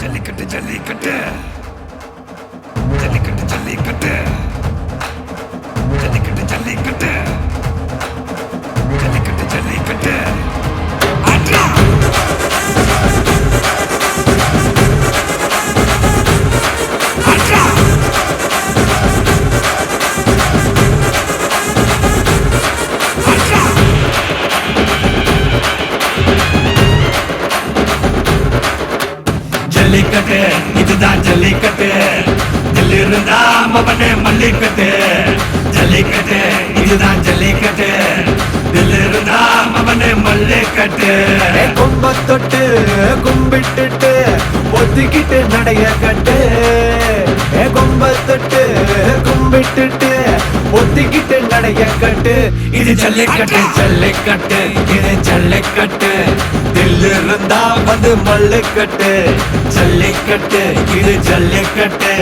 ஜல்லிக்கட்டு ஜல்லிக்கட்டு ஜல்லிக்கட்டு ஜல்லிக்கட்டு ஜல்லிக்கட்டு ஜல்லிக்கட்டு ஜல்லிக்கட்டு ஜல்லிக்கட்டு ஆட்ரா ஆட்ரா ஆட்ரா ஜல்லிக்கட்டு இதுதான் ஜல்லிக்கட்டு தில்லு இருந்தா மவனே மல்லிக்கட்டு ஜல்லிக்கட்டு இதுதான் ஜல்லிக்கட்டு தில்லு இருந்தா மவனே மல்லிக்கட்டு கொம்ப தொட்டு கும்பிட்டுட்டு ஒத்திக்கிட்டு நடைய கட்டு கொம்ப தொட்டு கும்பிட்டுட்டு ஒத்திக்கிட்டு நடைய கட்டு இது ஜல்லிக்கட்டு ஜல்லிக்கட்டு இது ஜல்லிக்கட்டு தில்லு இருந்தா வந்து மல்லுக்கட்டு ஜல்லிக்கட்டு இது ஜல்லிக்கட்டு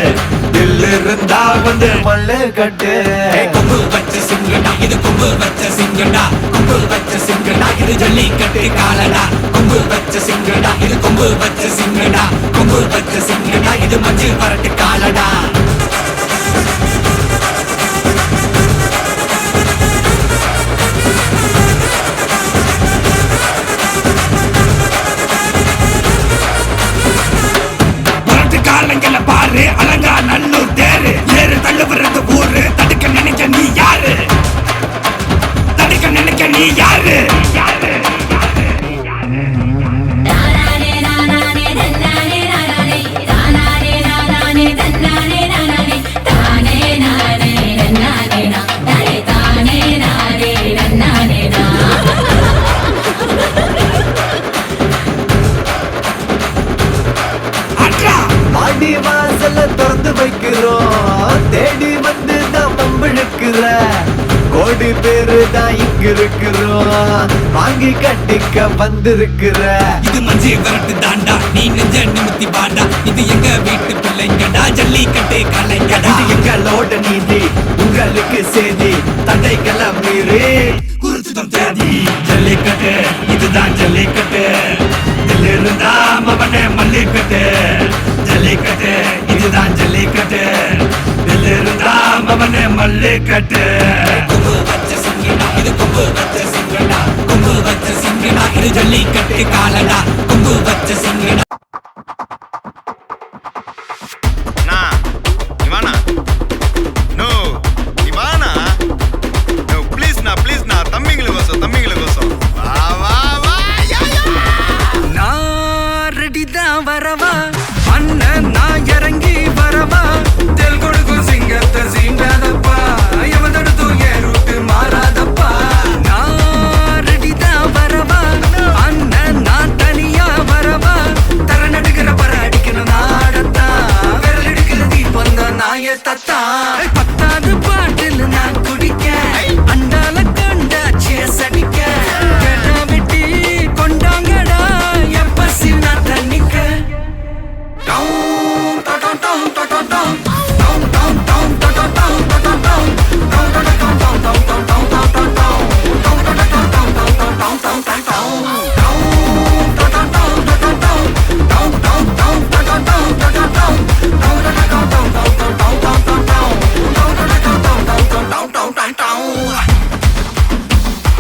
தில்லு இருந்தா வந்து மல்லுக்கட்டு கொம்பு வச்ச சிங்கடா இது கொம்பு வச்ச சிங்கடா கொம்பு வச்ச சிங்கடா இது ஜல்லிக்கட்டு காலடா கொம்பு வச்ச சிங்கடா இது கொம்பு வச்ச சிங்கடா கொம்பு வச்ச சிங்கடா இது மஞ்சு வரட்டு காலடா காலங்கள பாரு அலங்கா நல்லூர் தேரு ஏறு தள்ளுவது ஊரு தடுக்க நினைக்க நீ யாரு தடுக்க நினைக்க நீ யாரு ஆடி வாசல திறந்து வைக்கிறோம் தேடி வந்து தான் பம்பிழுக்கிற கோடி பேரு தான் இங்க இருக்கிறோம் வாங்கி கட்டிக்க வந்திருக்கிற இது மஞ்சு வரட்டு தாண்டா நீ நெஞ்ச நிமித்தி பாண்டா இது எங்க வீட்டு பிள்ளைங்கடா ஜல்லிக்கட்டு கலைங்கடா இது எங்களோட நீதி உங்களுக்கு செய்தி தடைகளை மீறி குறிச்சுதான் தேதி ஜல்லிக்கட்டு இதுதான் ஜல்லிக்கட்டு இதில் இருந்தா மவனே மல்லிக்கட்டு ஜல்லிக்கட்டு இதுதான் ஜல்லிக்கட்டு இதில் இருந்தா மவனே மல்லிக்கட்டு கொம்பு வச்ச சிங்கடா இது கொம்பு வச்ச சிங்கடா கொம்பு வச்ச சிங்கடா இது ஜல்லிக்கட்டு காலடா கொம்பு வச்ச சிங்கடா